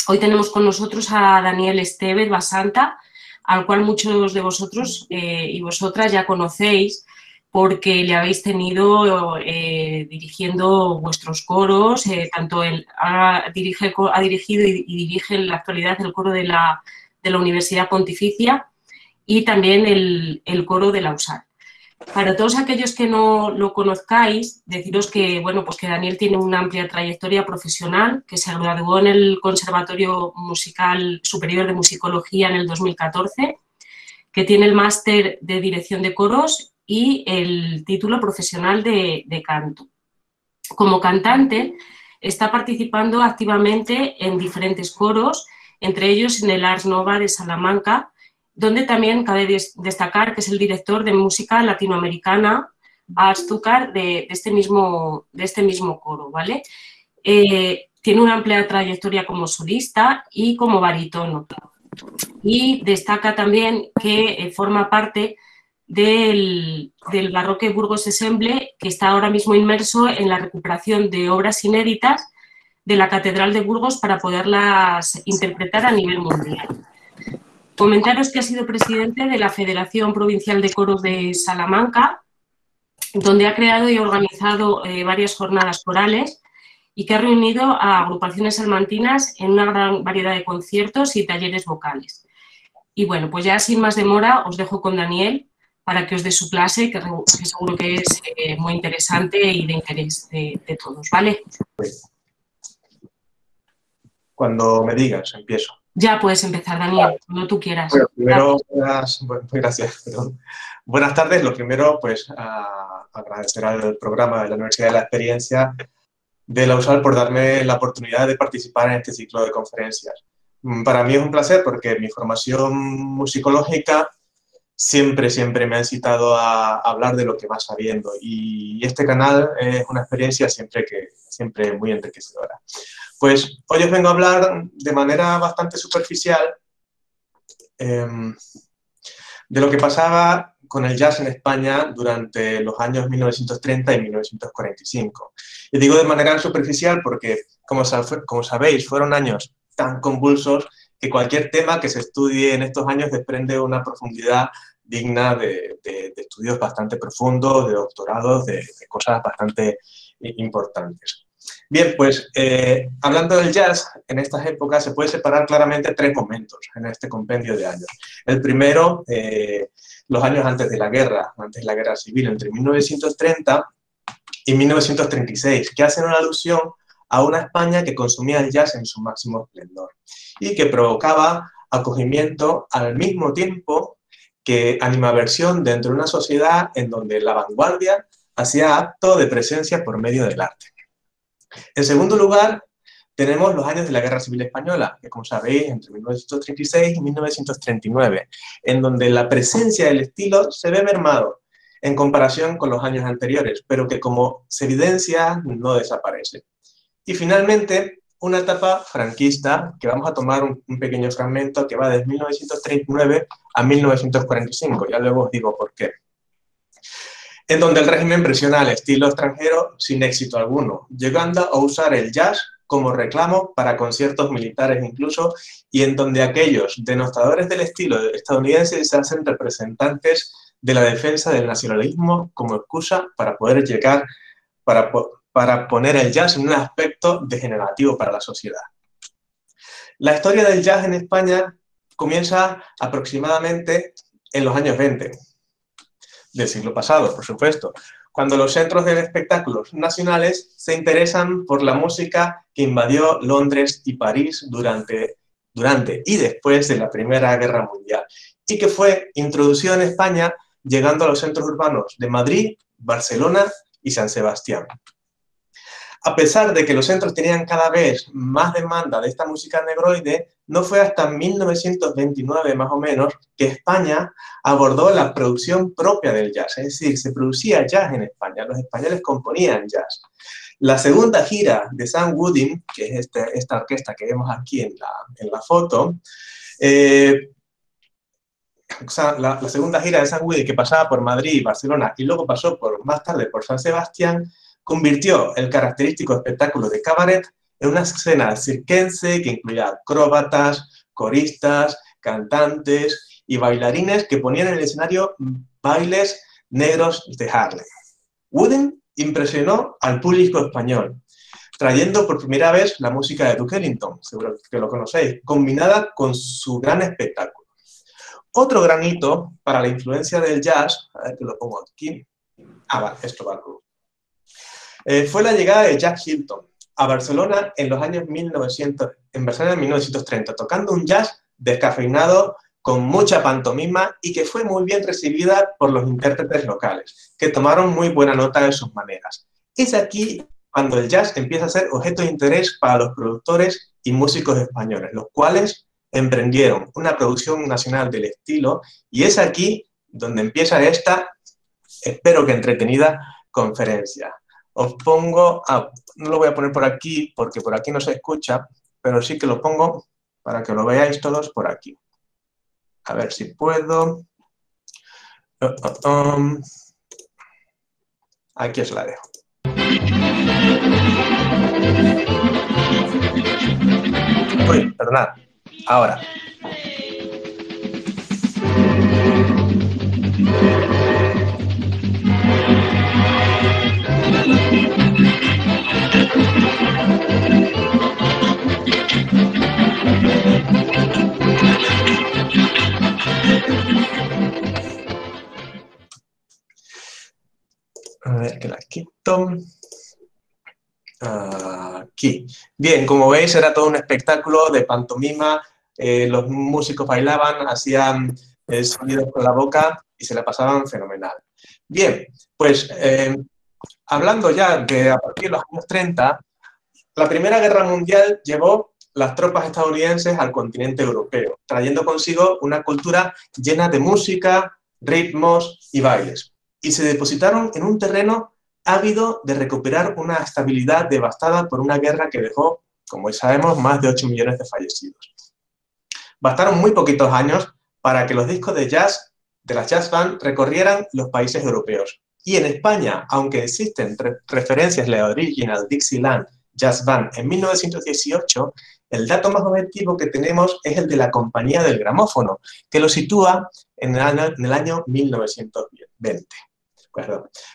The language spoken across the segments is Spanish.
Hoy tenemos con nosotros a Daniel Estevez Basanta, al cual muchos de vosotros y vosotras ya conocéis porque le habéis tenido dirigiendo vuestros coros, tanto él ha dirigido y dirige en la actualidad el coro de la Universidad Pontificia y también el coro de la USAR. Para todos aquellos que no lo conozcáis, deciros que, bueno, pues que Daniel tiene una amplia trayectoria profesional, que se graduó en el Conservatorio Musical Superior de Musicología en el 2014, que tiene el máster de dirección de coros y el título profesional de canto. Como cantante, está participando activamente en diferentes coros, entre ellos en el Ars Nova de Salamanca, donde también cabe destacar que es el director de música latinoamericana Ars Zúcar de este mismo coro, ¿vale? Tiene una amplia trayectoria como solista y como barítono. Y destaca también que forma parte del Barroque Burgos Ensemble, que está ahora mismo inmerso en la recuperación de obras inéditas de la Catedral de Burgos para poderlas interpretar a nivel mundial. Comentaros que ha sido presidente de la Federación Provincial de Coros de Salamanca, donde ha creado y organizado varias jornadas corales y que ha reunido a agrupaciones salmantinas en una gran variedad de conciertos y talleres vocales. Y bueno, pues ya sin más demora os dejo con Daniel para que os dé su clase, que seguro que es muy interesante y de interés de todos, ¿vale? Cuando me digas, empiezo. Ya puedes empezar, Daniel, cuando tú quieras. Bueno, primero, gracias. Perdón. Buenas tardes. Lo primero, pues, agradecer al programa de la Universidad de la Experiencia de la USAL por darme la oportunidad de participar en este ciclo de conferencias. Para mí es un placer porque mi formación musicológica siempre me ha incitado a hablar de lo que vas sabiendo y este canal es una experiencia siempre muy enriquecedora. Pues hoy os vengo a hablar de manera bastante superficial de lo que pasaba con el jazz en España durante los años 1930 y 1945. Y digo de manera superficial porque, como sabéis, fueron años tan convulsos que cualquier tema que se estudie en estos años desprende una profundidad digna de estudios bastante profundos, de doctorados, de cosas bastante importantes. Bien, pues hablando del jazz, en estas épocas se puede separar claramente tres momentos en este compendio de años. El primero, los años antes de la guerra civil, entre 1930 y 1936, que hacen una alusión a una España que consumía el jazz en su máximo esplendor y que provocaba acogimiento al mismo tiempo que animaversión dentro de una sociedad en donde la vanguardia hacía acto de presencia por medio del arte. En segundo lugar, tenemos los años de la Guerra Civil Española, que como sabéis, entre 1936 y 1939, en donde la presencia del estilo se ve mermado en comparación con los años anteriores, pero que como se evidencia no desaparece. Y finalmente, una etapa franquista, que vamos a tomar un pequeño fragmento que va desde 1939 a 1945, ya luego os digo por qué, en donde el régimen presiona al estilo extranjero sin éxito alguno, llegando a usar el jazz como reclamo para conciertos militares incluso, y en donde aquellos denostadores del estilo estadounidense se hacen representantes de la defensa del nacionalismo como excusa para poder llegar, para poner el jazz en un aspecto degenerativo para la sociedad. La historia del jazz en España comienza aproximadamente en los años 20 del siglo pasado, por supuesto, cuando los centros de espectáculos nacionales se interesan por la música que invadió Londres y París durante y después de la Primera Guerra Mundial, y que fue introducido en España llegando a los centros urbanos de Madrid, Barcelona y San Sebastián. A pesar de que los centros tenían cada vez más demanda de esta música negroide, no fue hasta 1929 más o menos que España abordó la producción propia del jazz, es decir, se producía jazz en España, los españoles componían jazz. La segunda gira de Sam Gooding, que es esta orquesta que vemos aquí en la foto, la segunda gira de Sam Gooding, que pasaba por Madrid y Barcelona y luego pasó más tarde por San Sebastián, convirtió el característico espectáculo de cabaret en una escena circense que incluía acróbatas, coristas, cantantes y bailarines que ponían en el escenario bailes negros de Harlem. Wooden impresionó al público español, trayendo por primera vez la música de Duke Ellington, seguro que lo conocéis, combinada con su gran espectáculo. Otro gran hito para la influencia del jazz, a ver que lo pongo aquí, vale, esto va fue la llegada de Jack Hilton a Barcelona en los años 1930, tocando un jazz descafeinado con mucha pantomima y que fue muy bien recibida por los intérpretes locales, que tomaron muy buena nota de sus maneras. Es aquí cuando el jazz empieza a ser objeto de interés para los productores y músicos españoles, los cuales emprendieron una producción nacional del estilo, y es aquí donde empieza esta, espero que entretenida, conferencia. Os pongo, no lo voy a poner por aquí porque por aquí no se escucha, pero sí que lo pongo para que lo veáis todos por aquí. A ver si puedo. Aquí os la dejo. Uy, perdonad. Ahora. A ver, que la quito. Aquí. Bien, como veis, era todo un espectáculo de pantomima. Los músicos bailaban, hacían sonidos con la boca y se la pasaban fenomenal. Bien, pues hablando ya de a partir de los años 30, la Primera Guerra Mundial llevó las tropas estadounidenses al continente europeo, trayendo consigo una cultura llena de música, ritmos y bailes. Y se depositaron en un terreno ávido de recuperar una estabilidad devastada por una guerra que dejó, como sabemos, más de 8 millones de fallecidos. Bastaron muy poquitos años para que los discos de jazz de las jazz band recorrieran los países europeos. Y en España, aunque existen referencias a la Original Dixieland Jazz Band en 1918, el dato más objetivo que tenemos es el de la Compañía del Gramófono, que lo sitúa en el año 1920.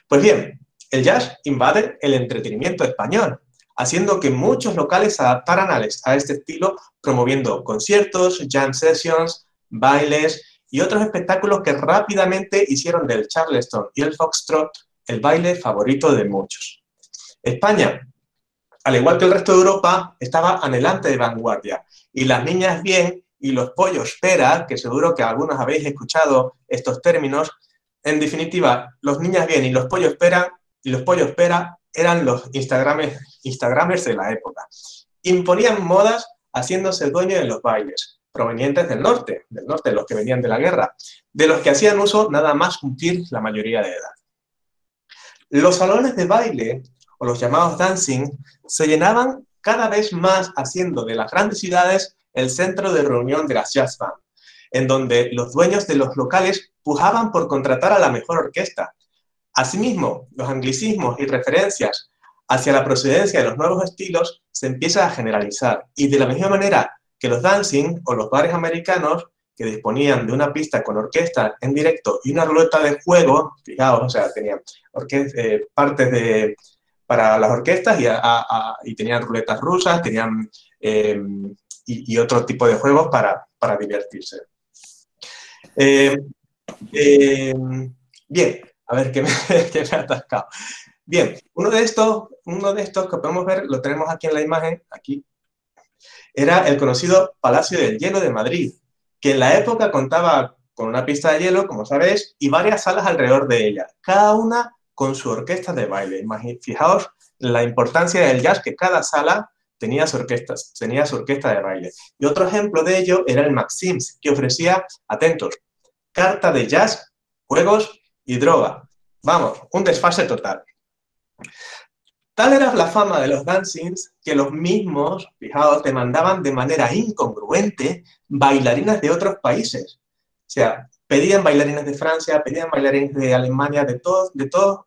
Pues bien, el jazz invade el entretenimiento español, haciendo que muchos locales se adaptaran a este estilo, promoviendo conciertos, jam sessions, bailes y otros espectáculos que rápidamente hicieron del Charleston y el Foxtrot el baile favorito de muchos. España, al igual que el resto de Europa, estaba anhelante de vanguardia, y las niñas bien y los pollos pera, que seguro que algunos habéis escuchado estos términos, en definitiva, los niñas bien y los pollos pera eran los instagramers de la época. Imponían modas haciéndose dueños de los bailes, provenientes del norte, los que venían de la guerra, de los que hacían uso nada más cumplir la mayoría de edad. Los salones de baile, o los llamados dancing, se llenaban cada vez más, haciendo de las grandes ciudades el centro de reunión de las jazz band, en donde los dueños de los locales pujaban por contratar a la mejor orquesta. Asimismo, los anglicismos y referencias hacia la procedencia de los nuevos estilos se empiezan a generalizar, y de la misma manera que los dancing o los bares americanos, que disponían de una pista con orquesta en directo y una ruleta de juego, fijaos, o sea, tenían partes para las orquestas y tenían ruletas rusas, tenían y otro tipo de juegos para divertirse. Bien, a ver, que me he atascado. Bien, uno de estos que podemos ver, lo tenemos aquí en la imagen, aquí, era el conocido Palacio del Hielo de Madrid, que en la época contaba con una pista de hielo, como sabéis, y varias salas alrededor de ella, cada una con su orquesta de baile. Fijaos la importancia del jazz, que cada sala tenía su orquesta de baile. Y otro ejemplo de ello era el Maxims, que ofrecía, atentos, carta de jazz, juegos y droga. Vamos, un desfase total. Tal era la fama de los dancings que los mismos, fijaos, demandaban de manera incongruente bailarinas de otros países. O sea, pedían bailarines de Francia, pedían bailarines de Alemania, de todos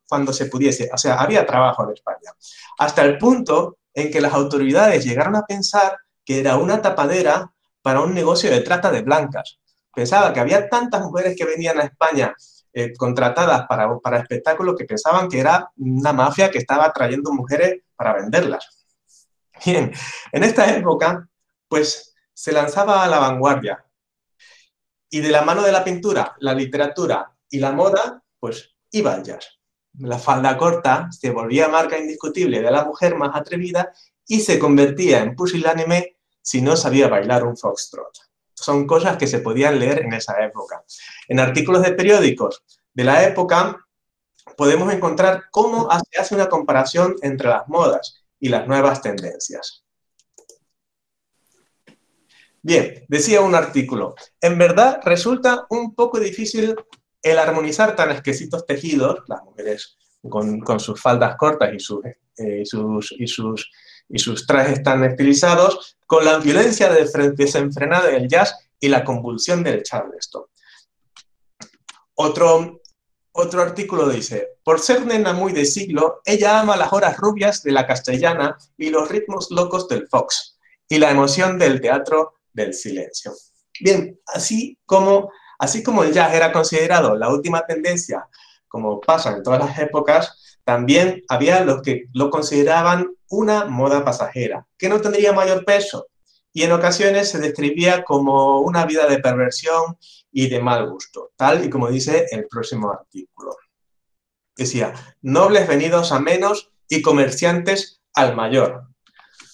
cuando se pudiese. O sea, había trabajo en España. Hasta el punto en que las autoridades llegaron a pensar que era una tapadera para un negocio de trata de blancas. Pensaba que había tantas mujeres que venían a España contratadas para espectáculos que pensaban que era una mafia que estaba trayendo mujeres para venderlas. Bien, en esta época, pues se lanzaba a la vanguardia y de la mano de la pintura, la literatura y la moda, pues iba el jazz. La falda corta se volvía marca indiscutible de la mujer más atrevida y se convertía en pusilánime si no sabía bailar un foxtrot. Son cosas que se podían leer en esa época. En artículos de periódicos de la época podemos encontrar cómo se hace una comparación entre las modas y las nuevas tendencias. Bien, decía un artículo, en verdad resulta un poco difícil el armonizar tan exquisitos tejidos, las mujeres con sus faldas cortas y sus trajes tan estilizados, con la violencia desenfrenada del jazz y la convulsión del charleston. Otro artículo dice, por ser nena muy de siglo, ella ama las horas rubias de la castellana y los ritmos locos del fox y la emoción del teatro del silencio. Bien, así como el jazz era considerado la última tendencia, como pasa en todas las épocas, también había los que lo consideraban una moda pasajera, que no tendría mayor peso, y en ocasiones se describía como una vida de perversión y de mal gusto, tal y como dice el próximo artículo. Decía, nobles venidos a menos y comerciantes al mayor.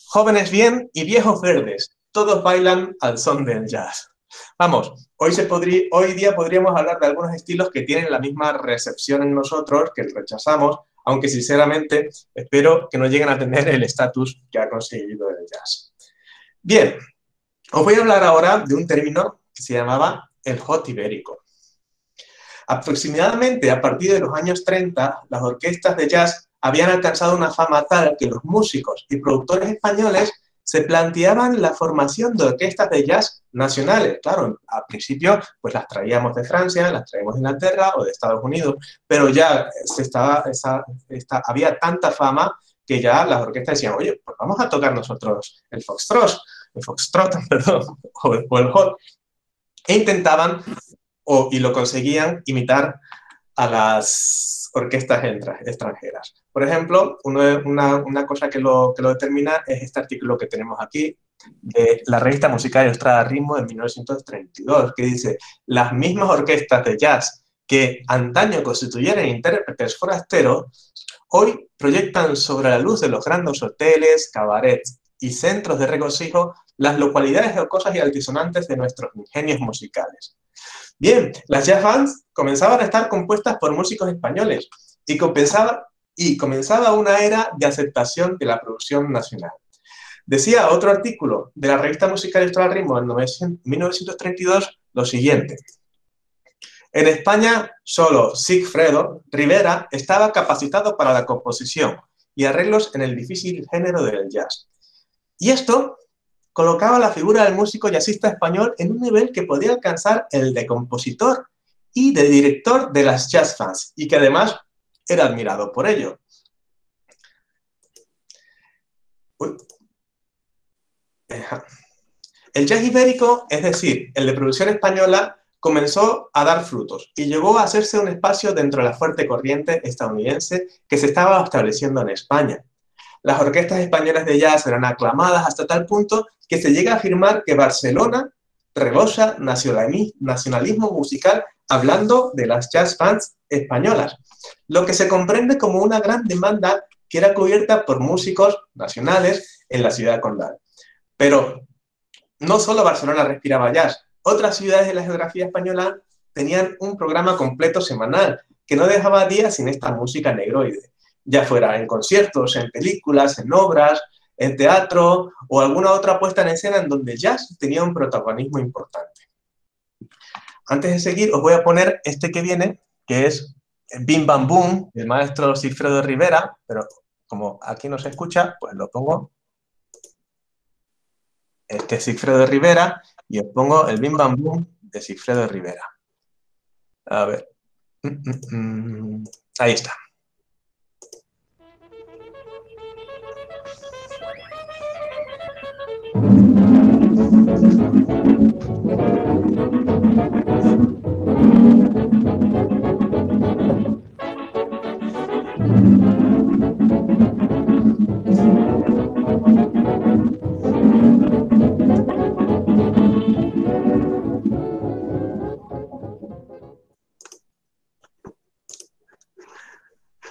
Jóvenes bien y viejos verdes, todos bailan al son del jazz. Vamos, hoy día podríamos hablar de algunos estilos que tienen la misma recepción en nosotros, que rechazamos, aunque sinceramente espero que no lleguen a tener el estatus que ha conseguido el jazz. Bien, os voy a hablar ahora de un término que se llamaba el hot ibérico. Aproximadamente a partir de los años 30, las orquestas de jazz habían alcanzado una fama tal que los músicos y productores españoles se planteaban la formación de orquestas de jazz nacionales. Claro, al principio pues las traíamos de Francia, las traíamos de Inglaterra o de Estados Unidos, pero ya había tanta fama que ya las orquestas decían, oye, pues vamos a tocar nosotros el foxtrot, perdón, o el hot. E intentaban, y lo conseguían, imitar a las orquestas extranjeras. Por ejemplo, una cosa que lo determina es este artículo que tenemos aquí, de la revista musical Ilustrada Ritmo de 1932, que dice, las mismas orquestas de jazz que antaño constituyeron intérpretes forasteros, hoy proyectan sobre la luz de los grandes hoteles, cabarets y centros de regocijo las localidades rocosas y altisonantes de nuestros ingenios musicales. Bien, las jazz bands comenzaban a estar compuestas por músicos españoles y comenzaba una era de aceptación de la producción nacional. Decía otro artículo de la revista musical Ilustrada Ritmo en 1932 lo siguiente. En España, solo Sigfredo Rivera estaba capacitado para la composición y arreglos en el difícil género del jazz. Y esto colocaba la figura del músico jazzista español en un nivel que podía alcanzar el de compositor y de director de las jazz fans, y que además era admirado por ello. El jazz ibérico, es decir, el de producción española, comenzó a dar frutos y llegó a hacerse un espacio dentro de la fuerte corriente estadounidense que se estaba estableciendo en España. Las orquestas españolas de jazz eran aclamadas hasta tal punto que se llega a afirmar que Barcelona rebosa nacionalismo musical hablando de las jazz bands españolas, lo que se comprende como una gran demanda que era cubierta por músicos nacionales en la ciudad condal. Pero no solo Barcelona respiraba jazz, otras ciudades de la geografía española tenían un programa completo semanal que no dejaba días sin esta música negroide, ya fuera en conciertos, en películas, en obras, en teatro o alguna otra puesta en escena en donde el jazz tenía un protagonismo importante. Antes de seguir, os voy a poner este que viene, que es Bim Bam Boom, del maestro Sigfredo Rivera, pero como aquí no se escucha, pues lo pongo. Este es Sigfredo Rivera y os pongo el Bim Bam Boom de Sigfredo Rivera. A ver. Ahí está.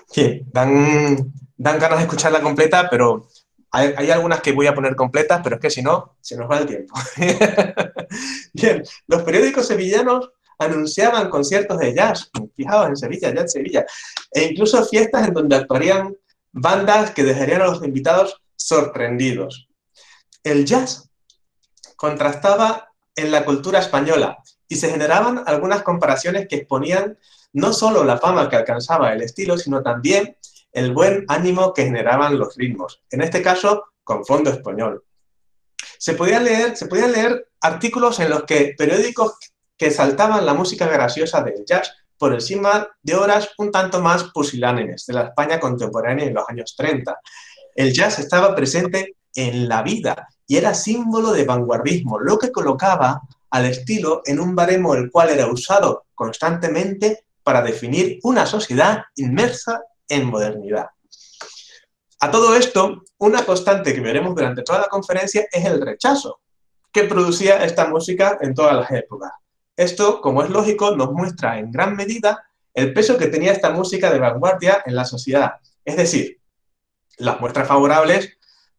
Sí, dan ganas de escucharla completa, pero hay algunas que voy a poner completas, pero es que si no, se nos va el tiempo. Bien, los periódicos sevillanos anunciaban conciertos de jazz, fijaos, en Sevilla, ya en Sevilla, e incluso fiestas en donde actuarían bandas que dejarían a los invitados sorprendidos. El jazz contrastaba en la cultura española y se generaban algunas comparaciones que exponían no solo la fama que alcanzaba el estilo, sino también el buen ánimo que generaban los ritmos, en este caso con fondo español. Se podían leer artículos en los que periódicos que saltaban la música graciosa del jazz por encima de horas un tanto más pusilánimes de la España contemporánea en los años 30. El jazz estaba presente en la vida y era símbolo de vanguardismo, lo que colocaba al estilo en un baremo el cual era usado constantemente para definir una sociedad inmersa en modernidad. A todo esto, una constante que veremos durante toda la conferencia es el rechazo que producía esta música en todas las épocas. Esto, como es lógico, nos muestra en gran medida el peso que tenía esta música de vanguardia en la sociedad. Es decir, las muestras favorables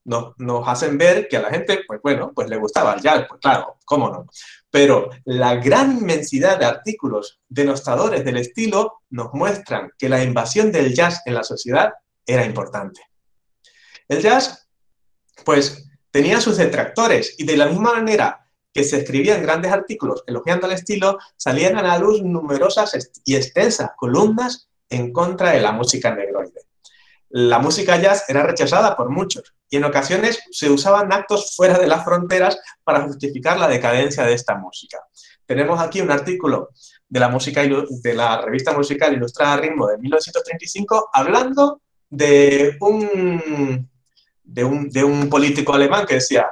nos hacen ver que a la gente, pues bueno, pues le gustaba el jazz, pues claro, cómo no. Pero la gran inmensidad de artículos denostadores del estilo nos muestran que la invasión del jazz en la sociedad era importante. El jazz, pues, tenía sus detractores y de la misma manera que se escribían grandes artículos elogiando el estilo, salían a la luz numerosas y extensas columnas en contra de la música negroide. La música jazz era rechazada por muchos y en ocasiones se usaban actos fuera de las fronteras para justificar la decadencia de esta música. Tenemos aquí un artículo de la revista musical Ilustrada Ritmo de 1935 hablando de un político alemán que decía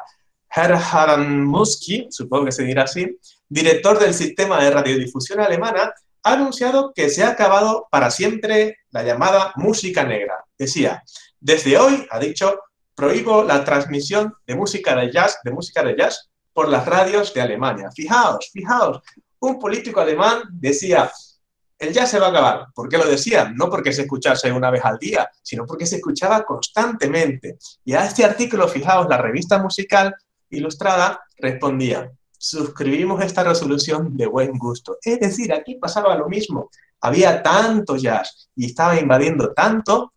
Herr Musky, supongo que se dirá así, director del sistema de radiodifusión alemana, ha anunciado que se ha acabado para siempre la llamada música negra. Decía, desde hoy, ha dicho, prohíbo la transmisión de música de jazz por las radios de Alemania. Fijaos, un político alemán decía, el jazz se va a acabar. ¿Por qué lo decía? No porque se escuchase una vez al día, sino porque se escuchaba constantemente. Y a este artículo, fijaos, la revista musical Ilustrada respondía, suscribimos esta resolución de buen gusto. Es decir, aquí pasaba lo mismo. Había tanto jazz y estaba invadiendo tanto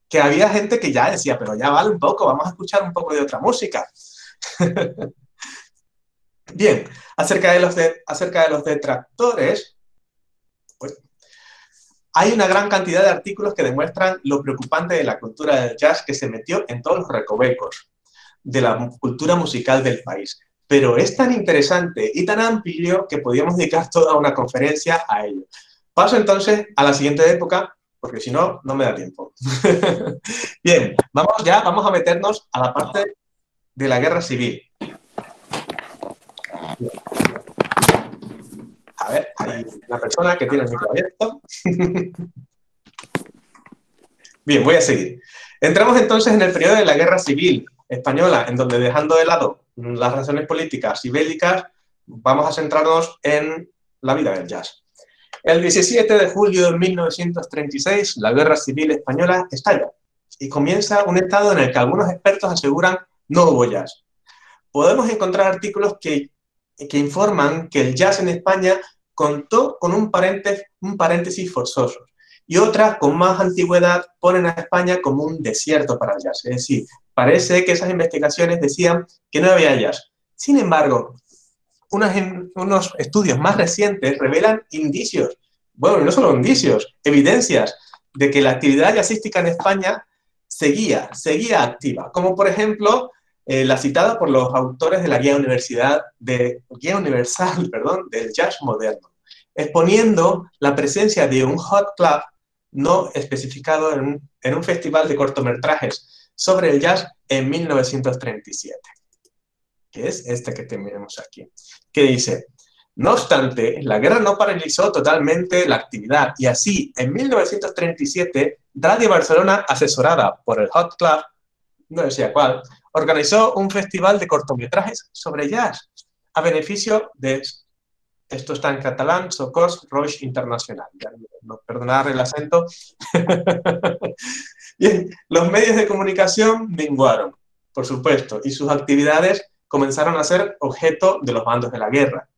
que había gente que ya decía, pero ya vale un poco, vamos a escuchar un poco de otra música. Bien, acerca de los detractores, pues, hay una gran cantidad de artículos que demuestran lo preocupante de la cultura del jazz que se metió en todos los recovecos de la cultura musical del país. Pero es tan interesante y tan amplio que podríamos dedicar toda una conferencia a ello. Paso entonces a la siguiente época, porque si no, no me da tiempo. Bien, vamos a meternos a la parte de la guerra civil. A ver, hay una persona que tiene el micro abierto. Bien, voy a seguir. Entramos entonces en el periodo de la guerra civil española, en donde dejando de lado las razones políticas y bélicas, vamos a centrarnos en la vida del jazz. El 17 de julio de 1936, la guerra civil española estalla y comienza un estado en el que algunos expertos aseguran no hubo jazz. Podemos encontrar artículos que informan que el jazz en España contó con un paréntesis forzoso y otras con más antigüedad ponen a España como un desierto para el jazz. Es decir, parece que esas investigaciones decían que no había jazz. Sin embargo, unos estudios más recientes revelan indicios, bueno, no solo indicios, evidencias de que la actividad jazzística en España seguía activa, como por ejemplo la citada por los autores de la Guía Universal del Jazz Moderno, exponiendo la presencia de un hot club no especificado en un festival de cortometrajes sobre el jazz en 1937. que es este que tenemos aquí, que dice: no obstante, la guerra no paralizó totalmente la actividad y así, en 1937, Radio Barcelona, asesorada por el Hot Club, no decía cuál, organizó un festival de cortometrajes sobre jazz a beneficio de, esto está en catalán, Socors Roig Internacional. No, perdonad el acento. Bien, los medios de comunicación menguaron, por supuesto, y sus actividades comenzaron a ser objeto de los bandos de la guerra.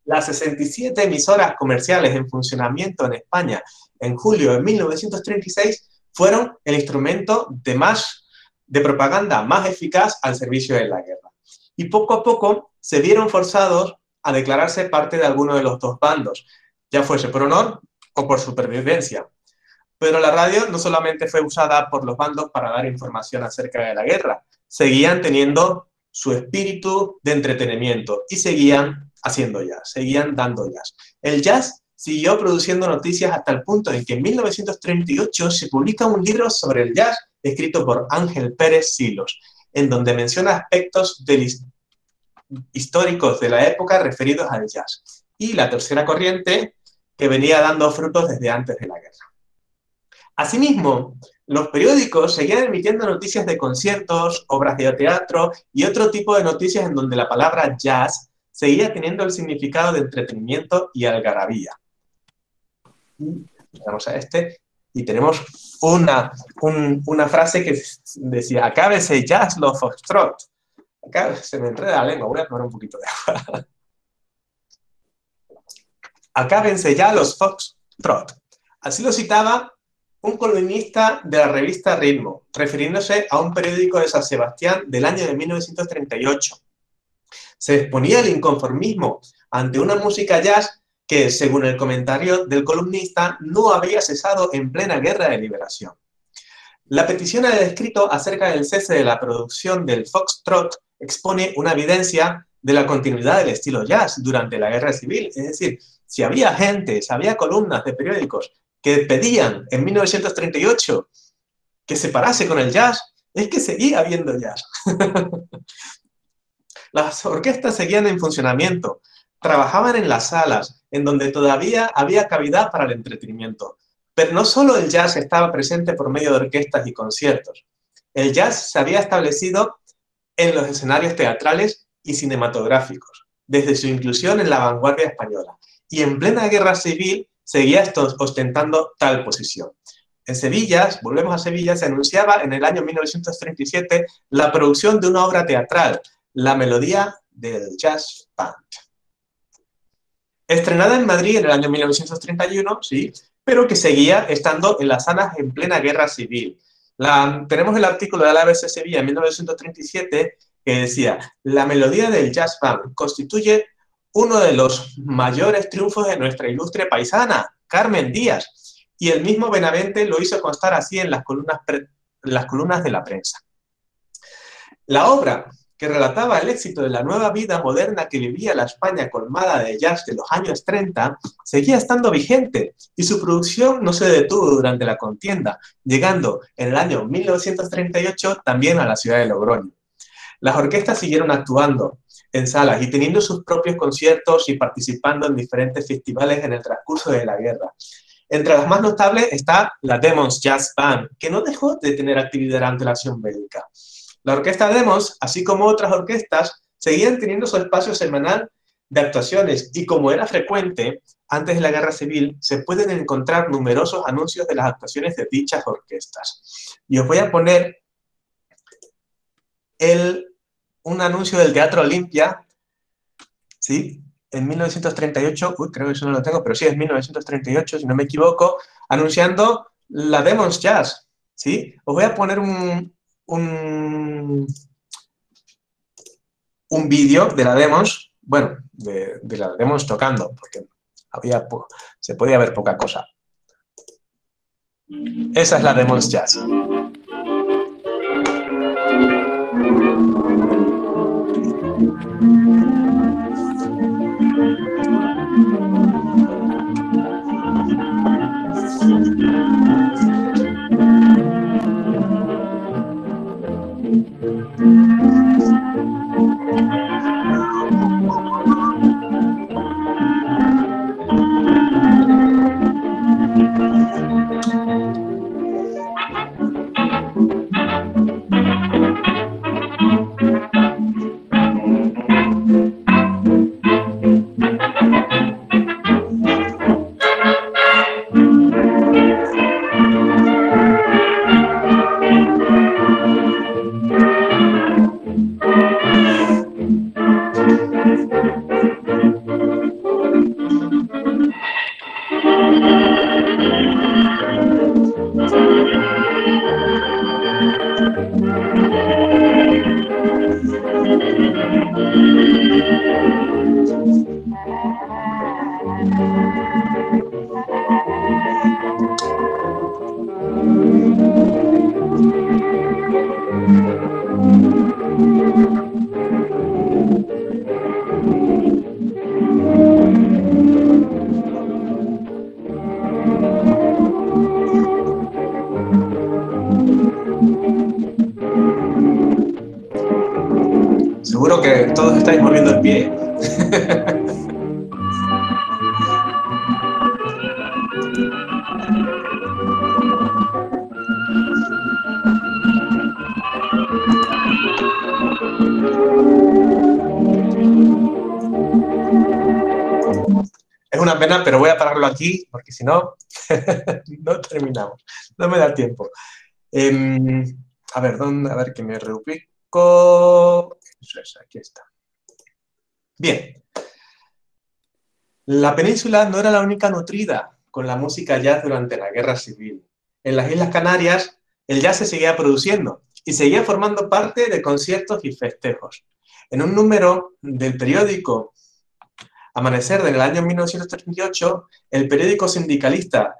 Las 67 emisoras comerciales en funcionamiento en España en julio de 1936 fueron el instrumento de propaganda más eficaz al servicio de la guerra. Y poco a poco se vieron forzados a declararse parte de alguno de los dos bandos, ya fuese por honor o por supervivencia. Pero la radio no solamente fue usada por los bandos para dar información acerca de la guerra, seguían teniendo su espíritu de entretenimiento y seguían haciendo jazz, seguían dando jazz. El jazz siguió produciendo noticias hasta el punto en que en 1938 se publica un libro sobre el jazz escrito por Ángel Pérez Silos, en donde menciona aspectos históricos de la época referidos al jazz y la tercera corriente que venía dando frutos desde antes de la guerra. Asimismo, los periódicos seguían emitiendo noticias de conciertos, obras de teatro y otro tipo de noticias en donde la palabra jazz seguía teniendo el significado de entretenimiento y algarabía. Vamos a este y tenemos una frase que decía: acábese jazz los foxtrot. Acá se me enreda la lengua, voy a tomar un poquito de agua. Acábense ya los foxtrot. Así lo citaba un columnista de la revista Ritmo, refiriéndose a un periódico de San Sebastián del año de 1938. Se exponía el inconformismo ante una música jazz que, según el comentario del columnista, no había cesado en plena guerra de liberación. La petición del escrito acerca del cese de la producción del foxtrot expone una evidencia de la continuidad del estilo jazz durante la guerra civil. Es decir, si había gente, si había columnas de periódicos que pedían en 1938 que se parase con el jazz, es que seguía habiendo jazz. Las orquestas seguían en funcionamiento, trabajaban en las salas, en donde todavía había cavidad para el entretenimiento. Pero no solo el jazz estaba presente por medio de orquestas y conciertos. El jazz se había establecido en los escenarios teatrales y cinematográficos, desde su inclusión en la vanguardia española. Y en plena guerra civil seguía ostentando tal posición. En Sevilla, volvemos a Sevilla, se anunciaba en el año 1937 la producción de una obra teatral, La melodía del jazz band. Estrenada en Madrid en el año 1931, sí, pero que seguía estando en las salas en plena guerra civil. Tenemos el artículo de la ABC Sevilla en 1937 que decía: la melodía del jazz band constituye uno de los mayores triunfos de nuestra ilustre paisana, Carmen Díaz, y el mismo Benavente lo hizo constar así en las columnas de la prensa. La obra, que relataba el éxito de la nueva vida moderna que vivía la España colmada de jazz de los años 30, seguía estando vigente y su producción no se detuvo durante la contienda, llegando en el año 1938 también a la ciudad de Logroño. Las orquestas siguieron actuando en salas y teniendo sus propios conciertos y participando en diferentes festivales en el transcurso de la guerra. Entre las más notables está la Demons Jazz Band, que no dejó de tener actividad durante la acción bélica. La orquesta Demons, así como otras orquestas, seguían teniendo su espacio semanal de actuaciones y, como era frecuente antes de la guerra civil, se pueden encontrar numerosos anuncios de las actuaciones de dichas orquestas. Y os voy a poner un anuncio del Teatro Olimpia, ¿sí? En 1938, creo que eso no lo tengo, pero sí, es 1938, si no me equivoco, anunciando la Demons Jazz, ¿sí? Os voy a poner un vídeo de la Demons, bueno, de la Demons tocando, porque se podía ver poca cosa. Esa es la Demons Jazz. Seguro que todos estáis moviendo el pie. Es una pena, pero voy a pararlo aquí, porque si no, no terminamos. No me da tiempo. A ver, ¿dónde? A ver que me reubico. Eso es, aquí está. Bien. La península no era la única nutrida con la música jazz durante la Guerra Civil. En las Islas Canarias, el jazz se seguía produciendo y seguía formando parte de conciertos y festejos. En un número del periódico Amanecer del año 1938, el periódico sindicalista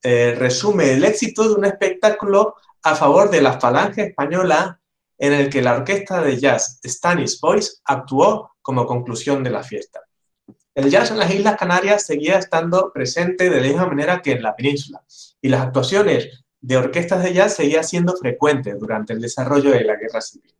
resume el éxito de un espectáculo a favor de la Falange Española en el que la orquesta de jazz Stannis Boys actuó como conclusión de la fiesta. El jazz en las Islas Canarias seguía estando presente de la misma manera que en la península, y las actuaciones de orquestas de jazz seguían siendo frecuentes durante el desarrollo de la Guerra Civil.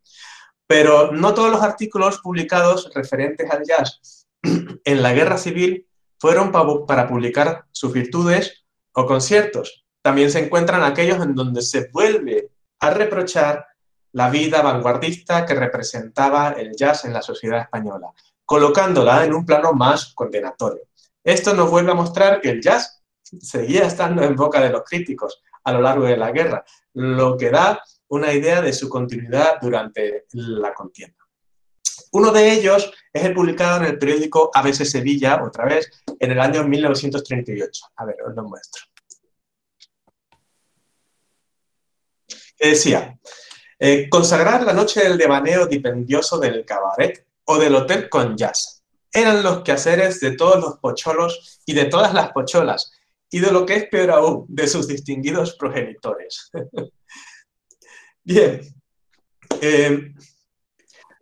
Pero no todos los artículos publicados referentes al jazz en la Guerra Civil fueron para publicar sus virtudes o conciertos. También se encuentran aquellos en donde se vuelve a reprochar la vida vanguardista que representaba el jazz en la sociedad española, colocándola en un plano más condenatorio. Esto nos vuelve a mostrar que el jazz seguía estando en boca de los críticos a lo largo de la guerra, lo que da una idea de su continuidad durante la contienda. Uno de ellos es el publicado en el periódico ABC Sevilla, otra vez, en el año 1938. A ver, os lo muestro. Que decía, consagrar la noche del devaneo dipendioso del cabaret o del hotel con jazz. Eran los quehaceres de todos los pocholos y de todas las pocholas, y de lo que es peor aún, de sus distinguidos progenitores. Bien.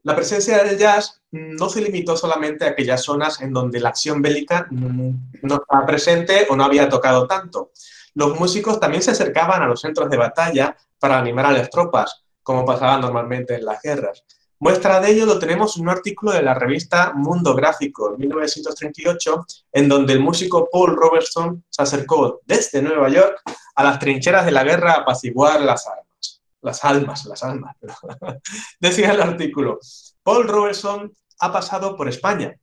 La presencia del jazz no se limitó solamente a aquellas zonas en donde la acción bélica no estaba presente o no había tocado tanto. Los músicos también se acercaban a los centros de batalla para animar a las tropas, como pasaba normalmente en las guerras. Muestra de ello lo tenemos en un artículo de la revista Mundo Gráfico en 1938, en donde el músico Paul Robeson se acercó desde Nueva York a las trincheras de la guerra a apaciguar las almas. Decía el artículo, Paul Robeson ha pasado por España.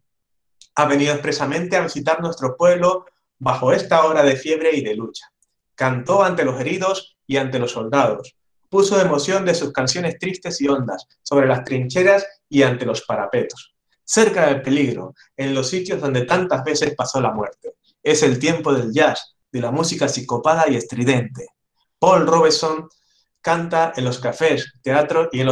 Ha venido expresamente a visitar nuestro pueblo bajo esta hora de fiebre y de lucha. Cantó ante los heridos y ante los soldados. Puso emoción de sus canciones tristes y hondas sobre las trincheras y ante los parapetos. Cerca del peligro, en los sitios donde tantas veces pasó la muerte. Es el tiempo del jazz, de la música sincopada y estridente. Paul Robeson canta en los cafés, teatros y en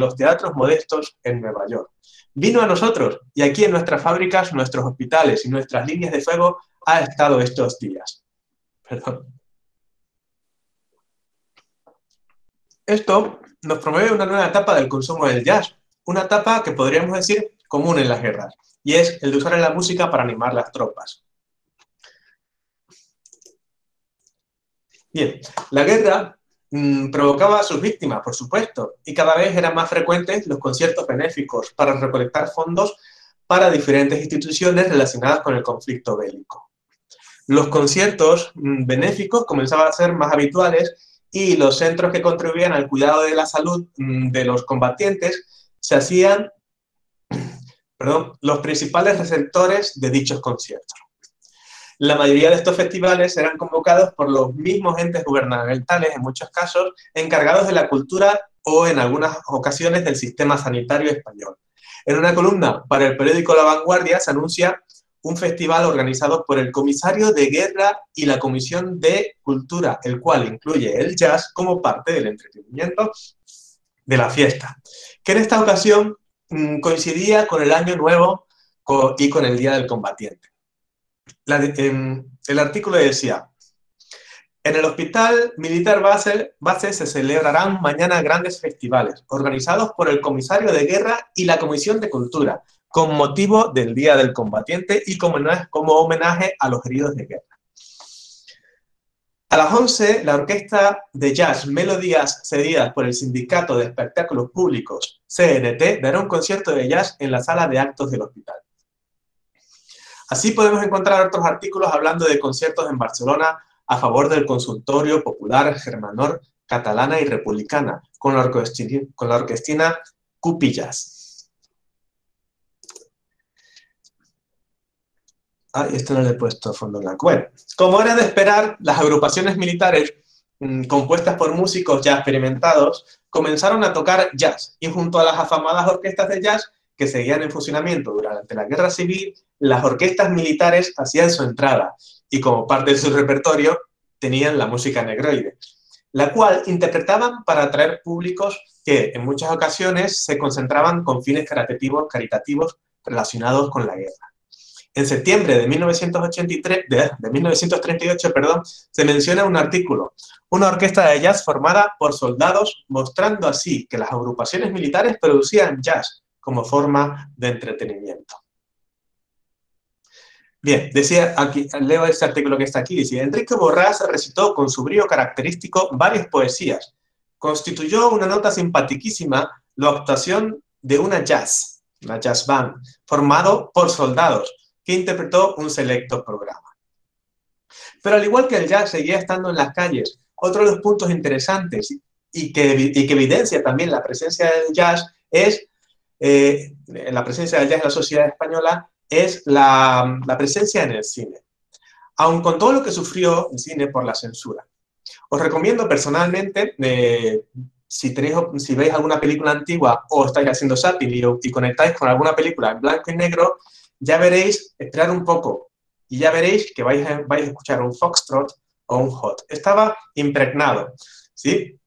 los teatros modestos en Nueva York. Vino a nosotros y aquí en nuestras fábricas, nuestros hospitales y nuestras líneas de fuego ha estado estos días. Perdón. Esto nos promueve una nueva etapa del consumo del jazz, una etapa que podríamos decir común en las guerras, y es el de usar la música para animar las tropas. Bien, la guerra provocaba a sus víctimas, por supuesto, y cada vez eran más frecuentes los conciertos benéficos para recolectar fondos para diferentes instituciones relacionadas con el conflicto bélico. Los conciertos benéficos comenzaban a ser más habituales y los centros que contribuían al cuidado de la salud de los combatientes se hacían los principales receptores de dichos conciertos. La mayoría de estos festivales eran convocados por los mismos entes gubernamentales, en muchos casos, encargados de la cultura o, en algunas ocasiones, del sistema sanitario español. En una columna para el periódico La Vanguardia se anuncia un festival organizado por el Comisario de Guerra y la Comisión de Cultura, el cual incluye el jazz como parte del entretenimiento de la fiesta, que en esta ocasión coincidía con el Año Nuevo y con el Día del Combatiente. El artículo decía, en el Hospital Militar Base se celebrarán mañana grandes festivales organizados por el Comisario de Guerra y la Comisión de Cultura, con motivo del Día del Combatiente y como homenaje a los heridos de guerra. A las 11, la Orquesta de Jazz Melodías, cedidas por el Sindicato de Espectáculos Públicos, CNT, dará un concierto de jazz en la sala de actos del hospital. Así podemos encontrar otros artículos hablando de conciertos en Barcelona a favor del Consultorio Popular Germanor Catalana y Republicana, con la orquestina Cupillas. Esto no le he puesto fondo blanco. Bueno, como era de esperar, las agrupaciones militares compuestas por músicos ya experimentados comenzaron a tocar jazz y junto a las afamadas orquestas de jazz que seguían en funcionamiento durante la Guerra Civil, las orquestas militares hacían su entrada y como parte de su repertorio tenían la música negroide, la cual interpretaban para atraer públicos que en muchas ocasiones se concentraban con fines caritativos relacionados con la guerra. En septiembre de 1938, se menciona un artículo, una orquesta de jazz formada por soldados, mostrando así que las agrupaciones militares producían jazz como forma de entretenimiento. Bien, decía aquí, leo este artículo que está aquí, dice, Enrique Borràs recitó con su brío característico varias poesías. Constituyó una nota simpaticísima la actuación de una jazz band, formado por soldados, que interpretó un selecto programa. Pero al igual que el jazz seguía estando en las calles, otro de los puntos interesantes y que evidencia también la presencia del jazz es la presencia del jazz en la sociedad española es la presencia en el cine. Aun con todo lo que sufrió el cine por la censura. Os recomiendo personalmente, si veis alguna película antigua o estáis haciendo zapping y conectáis con alguna película en blanco y negro, ya veréis, esperad un poco, y ya veréis que vais a escuchar un foxtrot o un hot. Estaba impregnado, ¿sí?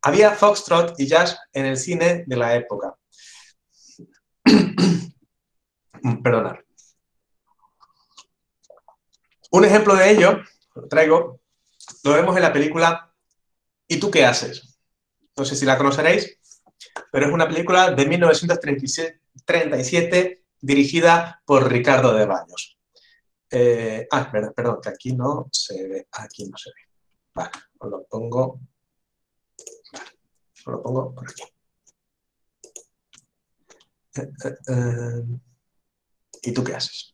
Había foxtrot y jazz en el cine de la época. Perdonad. Un ejemplo de ello, lo traigo, lo vemos en la película ¿Y tú qué haces? No sé si la conoceréis, pero es una película de 1937 dirigida por Ricardo de Baños. Perdón, que aquí no se ve. Aquí no se ve. Vale, os lo pongo. Vale, os lo pongo por aquí. ¿Y tú qué haces?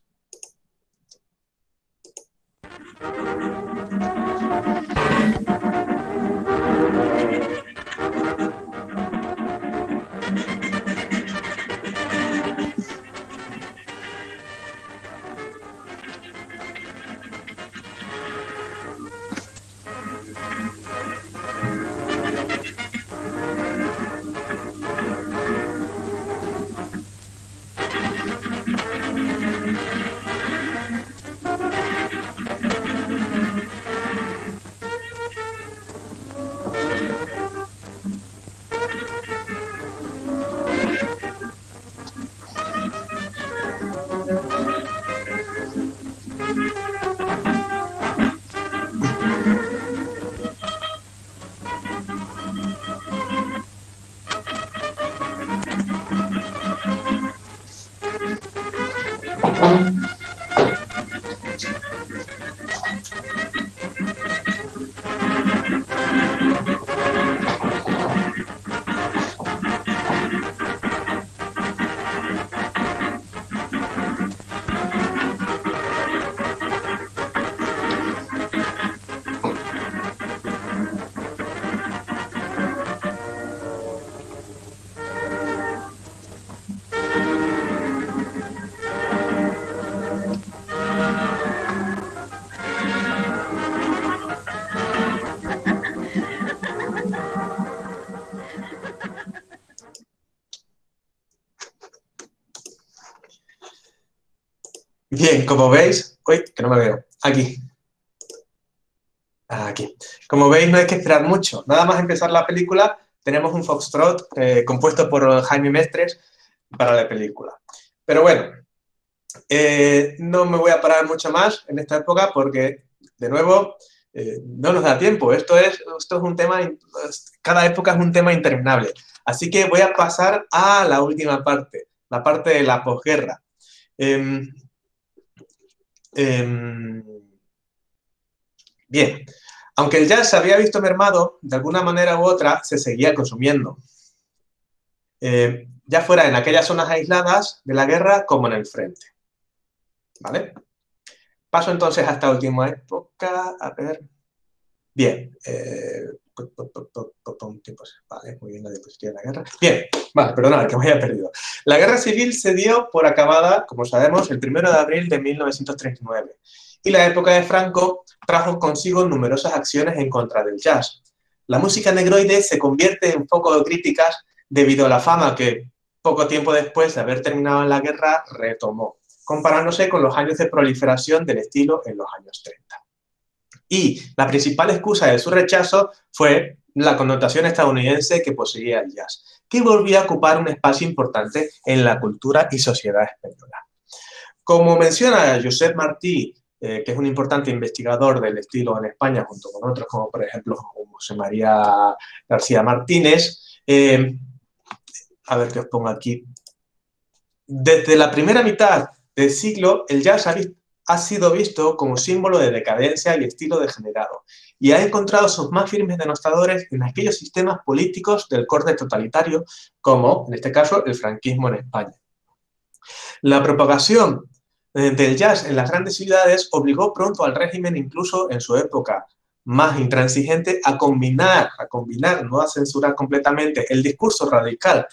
Bien, como veis, uy, que no me veo, aquí. Aquí. Como veis, no hay que esperar mucho. Nada más empezar la película, tenemos un foxtrot compuesto por Jaime Mestres para la película. Pero bueno, no me voy a parar mucho más en esta época porque, de nuevo, no nos da tiempo. Esto es un tema, cada época es un tema interminable. Así que voy a pasar a la última parte, la parte de la posguerra. Bien, Aunque el jazz se había visto mermado, de alguna manera u otra se seguía consumiendo. Ya fuera en aquellas zonas aisladas de la guerra como en el frente. ¿Vale? Paso entonces a esta última época. A ver. Bien. Vale, muy bien la diapositiva de la guerra. Bien, vale, perdonad, que me había perdido. La guerra civil se dio por acabada, como sabemos, el 1 de abril de 1939. Y la época de Franco trajo consigo numerosas acciones en contra del jazz. La música negroide se convierte en foco de críticas debido a la fama que poco tiempo después de haber terminado la guerra retomó, comparándose con los años de proliferación del estilo en los años 30. Y la principal excusa de su rechazo fue la connotación estadounidense que poseía el jazz, que volvía a ocupar un espacio importante en la cultura y sociedad española. Como menciona Josep Martí, que es un importante investigador del estilo en España, junto con otros como por ejemplo José María García Martínez, a ver qué os pongo aquí. Desde la primera mitad del siglo, el jazz ha sido visto como símbolo de decadencia y estilo degenerado, y ha encontrado sus más firmes denostadores en aquellos sistemas políticos del corte totalitario, como, en este caso, el franquismo en España. La propagación del jazz en las grandes ciudades obligó pronto al régimen, incluso en su época más intransigente, a combinar, no a censurar completamente, el discurso radical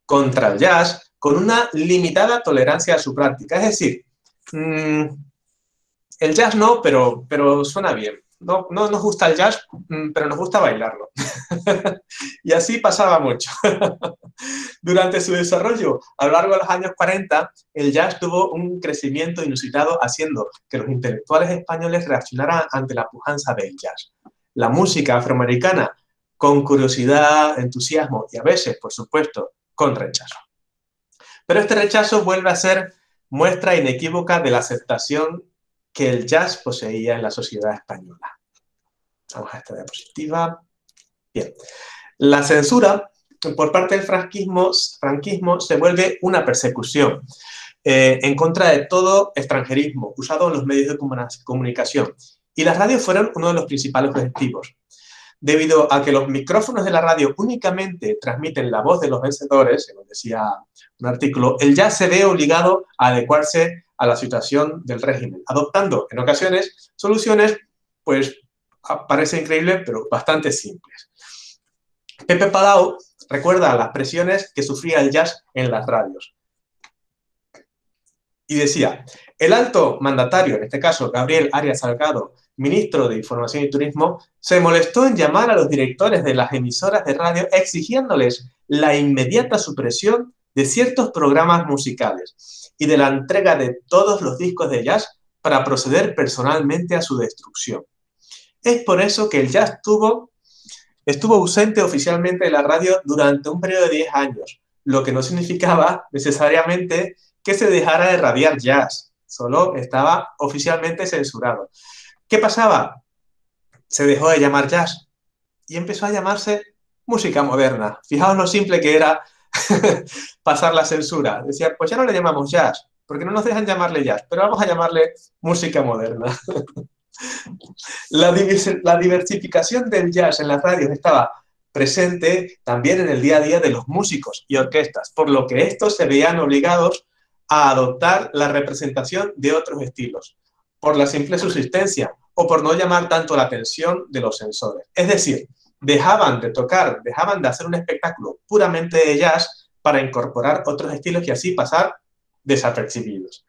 contra el jazz con una limitada tolerancia a su práctica. Es decir, el jazz no, pero suena bien. No nos gusta el jazz, pero nos gusta bailarlo. Y así pasaba mucho. Durante su desarrollo, a lo largo de los años 40, el jazz tuvo un crecimiento inusitado, haciendo que los intelectuales españoles reaccionaran ante la pujanza del jazz. La música afroamericana, con curiosidad, entusiasmo y a veces, por supuesto, con rechazo. Pero este rechazo vuelve a ser muestra inequívoca de la aceptación que el jazz poseía en la sociedad española. Vamos a esta diapositiva. Bien. La censura por parte del franquismo se vuelve una persecución en contra de todo extranjerismo usado en los medios de comunicación. Y las radios fueron uno de los principales objetivos. Debido a que los micrófonos de la radio únicamente transmiten la voz de los vencedores, como decía un artículo, el jazz se ve obligado a adecuarse a la situación del régimen, adoptando en ocasiones soluciones, pues parece increíble, pero bastante simples. Pepe Palau recuerda las presiones que sufría el jazz en las radios. Y decía, el alto mandatario, en este caso Gabriel Arias Salgado, ministro de Información y Turismo, se molestó en llamar a los directores de las emisoras de radio exigiéndoles la inmediata supresión de ciertos programas musicales y de la entrega de todos los discos de jazz para proceder personalmente a su destrucción. Es por eso que el jazz estuvo ausente oficialmente de la radio durante un periodo de 10 años, lo que no significaba necesariamente que se dejara de radiar jazz, solo estaba oficialmente censurado. ¿Qué pasaba? Se dejó de llamar jazz y empezó a llamarse música moderna. Fijaos lo simple que era pasar la censura. Decía, pues ya no le llamamos jazz, porque no nos dejan llamarle jazz, pero vamos a llamarle música moderna. La diversificación del jazz en las radios estaba presente también en el día a día de los músicos y orquestas, por lo que estos se veían obligados a adoptar la representación de otros estilos, por la simple subsistencia o por no llamar tanto la atención de los censores. Es decir, dejaban de tocar, dejaban de hacer un espectáculo puramente de jazz para incorporar otros estilos y así pasar desapercibidos.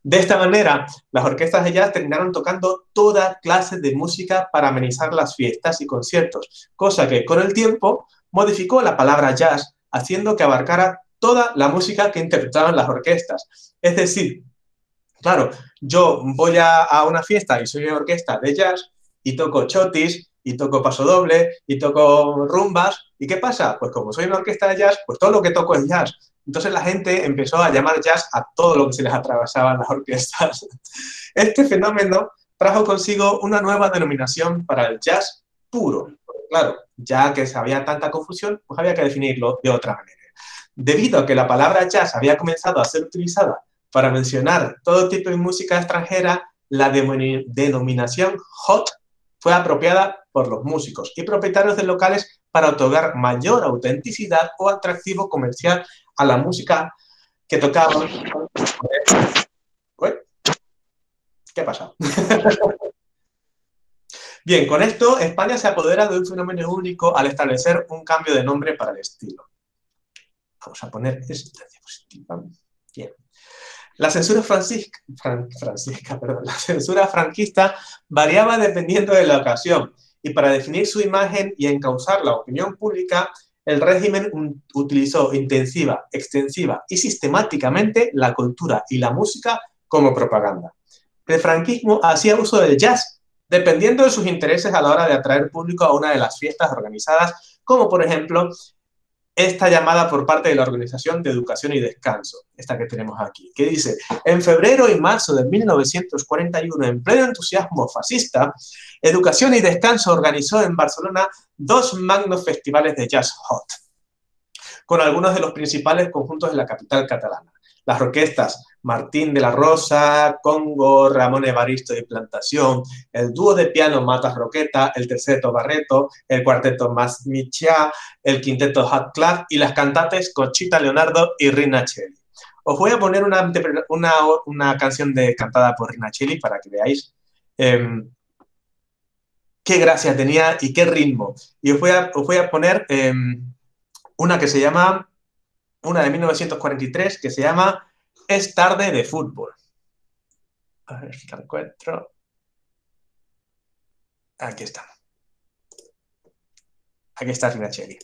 De esta manera, las orquestas de jazz terminaron tocando toda clase de música para amenizar las fiestas y conciertos, cosa que con el tiempo modificó la palabra jazz, haciendo que abarcara toda la música que interpretaban las orquestas. Es decir, claro, yo voy a una fiesta y soy una orquesta de jazz y toco chotis, y toco pasodoble, y toco rumbas. ¿Y qué pasa? Pues como soy una orquesta de jazz, pues todo lo que toco es jazz. Entonces la gente empezó a llamar jazz a todo lo que se les atravesaba en las orquestas. Este fenómeno trajo consigo una nueva denominación para el jazz puro. Porque, claro, ya que había tanta confusión, pues había que definirlo de otra manera. Debido a que la palabra jazz había comenzado a ser utilizada para mencionar todo tipo de música extranjera, la denominación hot fue apropiada por los músicos y propietarios de locales para otorgar mayor autenticidad o atractivo comercial a la música que tocaban. ¿Qué ha pasado? Bien, con esto España se apodera de un fenómeno único al establecer un cambio de nombre para el estilo. Vamos a poner esta diapositiva. Bien. La censura la censura franquista variaba dependiendo de la ocasión y para definir su imagen y encauzar la opinión pública, el régimen utilizó intensiva, extensiva y sistemáticamente la cultura y la música como propaganda. El franquismo hacía uso del jazz, dependiendo de sus intereses a la hora de atraer público a una de las fiestas organizadas, como por ejemplo esta llamada por parte de la Organización de Educación y Descanso, esta que tenemos aquí, que dice: en febrero y marzo de 1941, en pleno entusiasmo fascista, Educación y Descanso organizó en Barcelona 2 magnos festivales de jazz hot, con algunos de los principales conjuntos de la capital catalana. Las orquestas Martín de la Rosa, Congo, Ramón Evaristo y Plantación, el dúo de piano Matas Roqueta, el terceto Barreto, el cuarteto Mas Michia, el quinteto Hot Club y las cantantes Conchita Leonardo y Rina Cheli. Os voy a poner una canción cantada por Rina Cheli para que veáis qué gracia tenía y qué ritmo. Y os voy a poner una que se llama, una de 1943, que se llama Es tarde de fútbol. A ver si la encuentro. Aquí está. Aquí está Rina Cheli.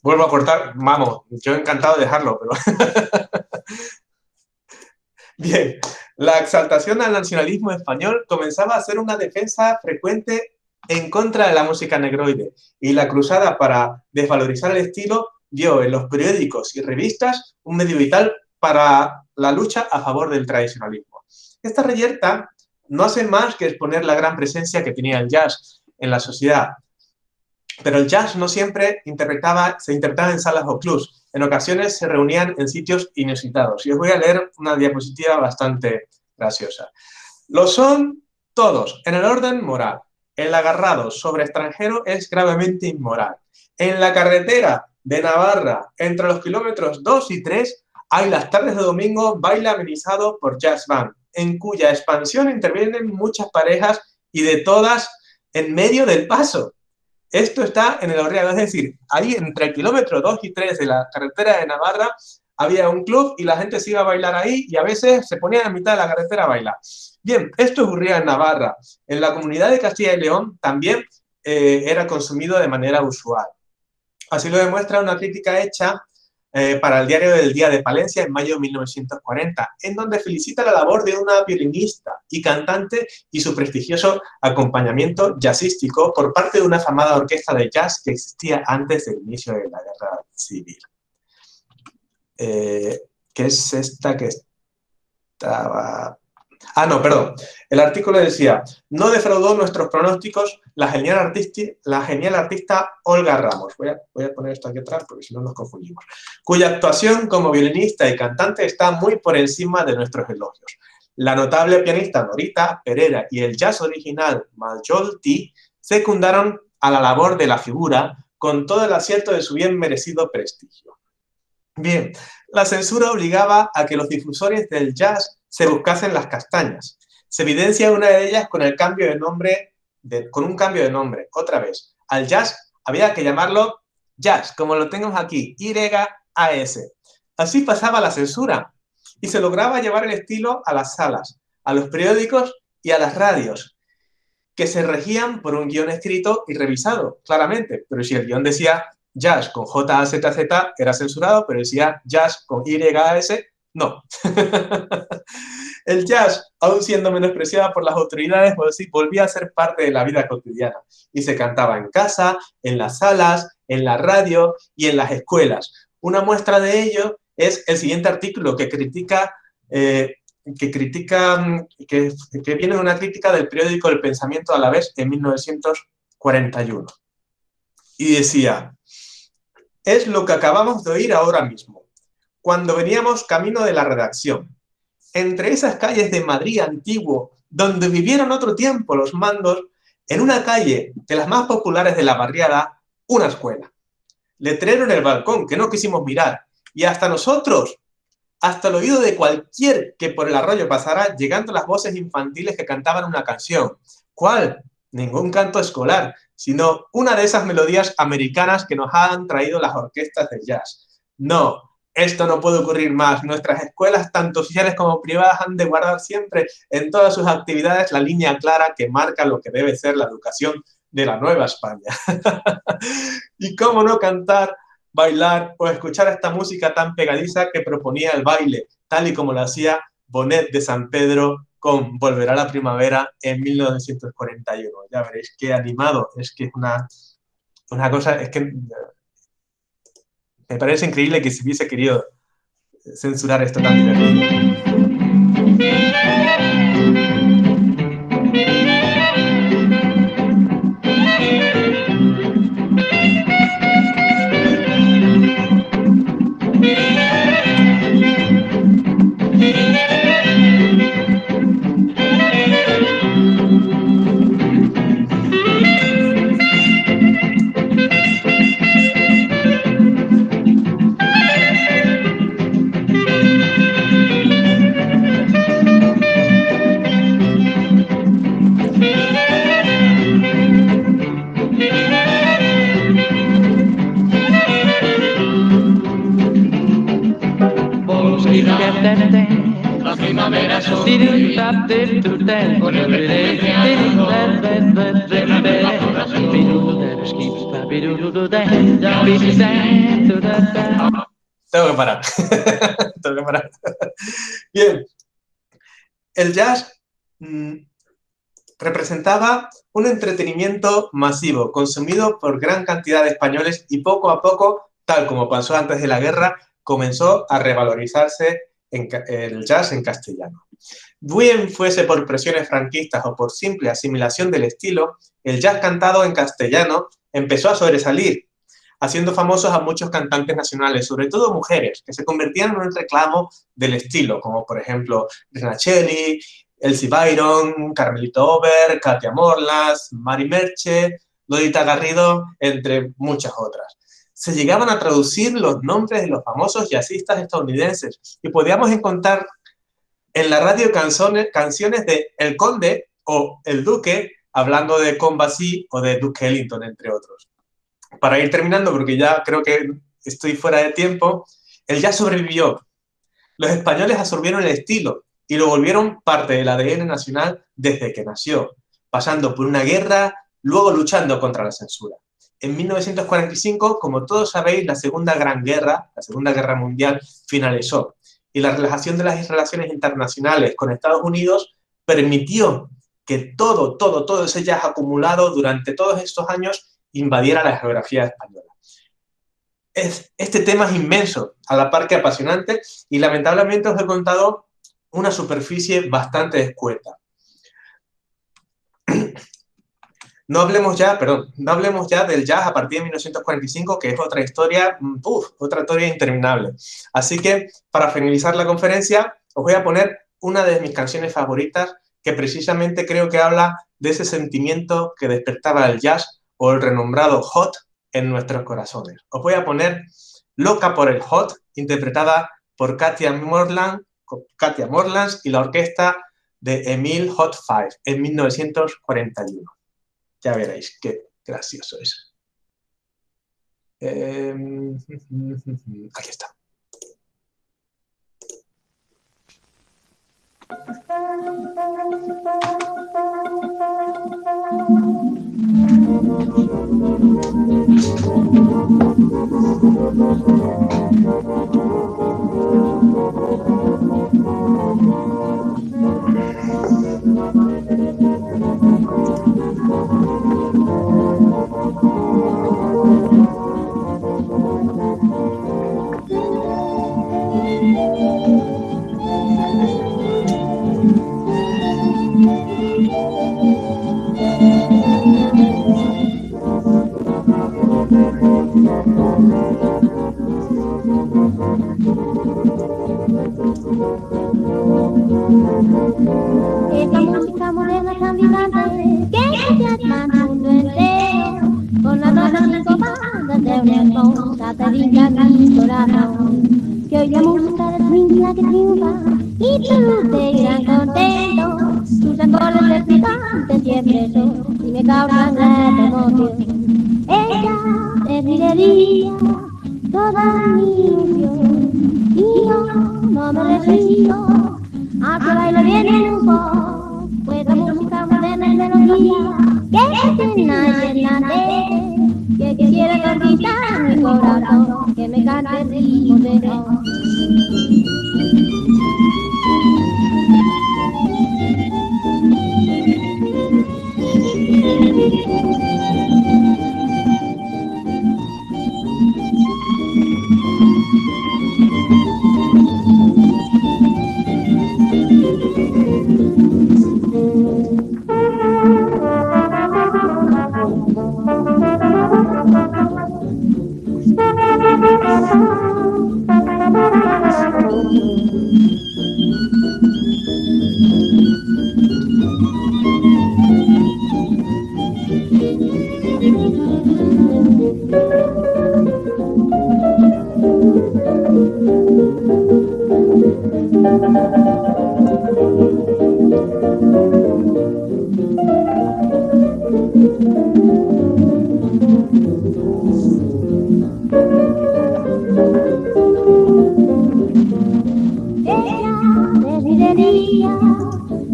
Vuelvo a cortar, vamos, yo encantado de dejarlo, pero... Bien, la exaltación al nacionalismo español comenzaba a ser una defensa frecuente en contra de la música negroide y la cruzada para desvalorizar el estilo dio en los periódicos y revistas un medio vital para la lucha a favor del tradicionalismo. Esta reyerta no hace más que exponer la gran presencia que tenía el jazz en la sociedad. Pero el jazz no siempre se interpretaba en salas o clubs. En ocasiones se reunían en sitios inusitados. Y os voy a leer una diapositiva bastante graciosa. Lo son todos, en el orden moral. El agarrado sobre extranjero es gravemente inmoral. En la carretera de Navarra, entre los kilómetros 2 y 3, hay las tardes de domingo baile amenizado por jazz band, en cuya expansión intervienen muchas parejas y de todas en medio del paso. Esto está en el Orriaga, es decir, ahí entre el kilómetro 2 y 3 de la carretera de Navarra había un club y la gente se iba a bailar ahí y a veces se ponía en mitad de la carretera a bailar. Bien, esto ocurría en Navarra. En la comunidad de Castilla y León también era consumido de manera usual. Así lo demuestra una crítica hecha para el diario del Día de Palencia en mayo de 1940, en donde felicita la labor de una violinista y cantante y su prestigioso acompañamiento jazzístico por parte de una afamada orquesta de jazz que existía antes del inicio de la Guerra Civil. ¿Qué es esta que estaba...? Ah, no, perdón. El artículo decía: no defraudó nuestros pronósticos la genial artista Olga Ramos. Voy a poner esto aquí atrás porque si no nos confundimos. Cuya actuación como violinista y cantante está muy por encima de nuestros elogios. La notable pianista Norita Pereira y el jazz original Majolti secundaron a la labor de la figura con todo el acierto de su bien merecido prestigio. Bien, la censura obligaba a que los difusores del jazz se buscasen las castañas. Se evidencia una de ellas con un cambio de nombre. Otra vez, al jazz había que llamarlo jazz, como lo tenemos aquí, Y-A-S. Así pasaba la censura y se lograba llevar el estilo a las salas, a los periódicos y a las radios, que se regían por un guión escrito y revisado, claramente. Pero si el guión decía jazz con J-A-Z-Z, era censurado, pero decía jazz con Y-A-S, no. El jazz, aún siendo menospreciado por las autoridades, volvía a ser parte de la vida cotidiana y se cantaba en casa, en las salas, en la radio y en las escuelas. Una muestra de ello es el siguiente artículo que critica, que viene de una crítica del periódico El Pensamiento a la vez en 1941. Y decía: es lo que acabamos de oír ahora mismo, cuando veníamos camino de la redacción. Entre esas calles de Madrid antiguo, donde vivieron otro tiempo los mandos, en una calle de las más populares de la barriada, una escuela. Letrero en el balcón que no quisimos mirar, y hasta nosotros, hasta el oído de cualquier que por el arroyo pasara, llegando las voces infantiles que cantaban una canción. ¿Cuál? Ningún canto escolar, sino una de esas melodías americanas que nos han traído las orquestas de jazz. No, esto no puede ocurrir más. Nuestras escuelas, tanto oficiales como privadas, han de guardar siempre en todas sus actividades la línea clara que marca lo que debe ser la educación de la Nueva España. Y cómo no cantar, bailar o escuchar esta música tan pegadiza que proponía el baile, tal y como lo hacía Bonet de San Pedro con Volverá la Primavera en 1941. Ya veréis qué animado, es que es una cosa, es que me parece increíble que se hubiese querido censurar esto tan divertido. La primavera con el Tengo que parar. Tengo que parar. Bien. El jazz representaba un entretenimiento masivo, consumido por gran cantidad de españoles y poco a poco, tal como pasó antes de la guerra, comenzó a revalorizarse el jazz en castellano. Bien fuese por presiones franquistas o por simple asimilación del estilo, el jazz cantado en castellano empezó a sobresalir, haciendo famosos a muchos cantantes nacionales, sobre todo mujeres, que se convertían en un reclamo del estilo, como por ejemplo Rina Cheli, Elsie Byron, Carmelito Over, Katia Morlas, Mari Merche, Lolita Garrido, entre muchas otras. Se llegaban a traducir los nombres de los famosos jazzistas estadounidenses y podíamos encontrar en la radio canciones de El Conde o El Duque, hablando de Combasí o de Duke Ellington, entre otros. Para ir terminando, porque ya creo que estoy fuera de tiempo, el jazz sobrevivió. Los españoles absorbieron el estilo y lo volvieron parte del ADN nacional desde que nació, pasando por una guerra, luego luchando contra la censura. En 1945, como todos sabéis, la Segunda Guerra Mundial, finalizó y la relajación de las relaciones internacionales con Estados Unidos permitió que todo ese jazz acumulado durante todos estos años invadiera la geografía española. Este tema es inmenso, a la par que apasionante, y lamentablemente os he contado una superficie bastante escueta. No hablemos ya del jazz a partir de 1945, que es otra historia interminable. Así que, para finalizar la conferencia, os voy a poner una de mis canciones favoritas, que precisamente creo que habla de ese sentimiento que despertaba el jazz o el renombrado hot en nuestros corazones. Os voy a poner Loca por el Hot, interpretada por Katia Morland y la orquesta de Emile Hot Five en 1941. Ya veréis qué gracioso es. Aquí está. Esta música moderna tan vibrante que entusiasma al mundo entero, con las notas sincopadas de una hermosa te brinda mi corazón. Que hoy la música del swing la que triunfa y produce gran contento. Sus acordes excitantes siempre son y me causan gran emoción. Ella es mi delicia, toda mi ilusión, y yo no me resisto a que baile bien en un pop, pues la música moderna es melodía que me llena y llena que quiere conquistar mi corazón, que me cante el ritmo de rock.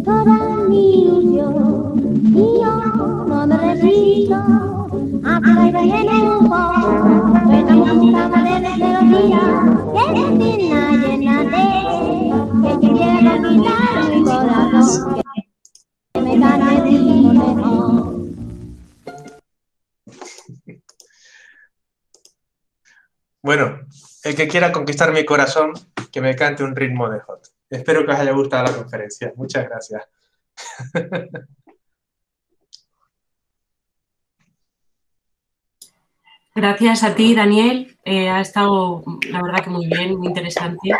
Toda mi ilusión, y yo no me resisto a que baile bien en un pop, pues la música moderna es melodía que me llena que quiere conquistar mi corazón, que me cante el ritmo de rock. Bueno, el que quiera conquistar mi corazón, que me cante un ritmo de hot. Espero que os haya gustado la conferencia. Muchas gracias. Gracias a ti, Daniel. Ha estado, la verdad, que muy bien, muy interesante.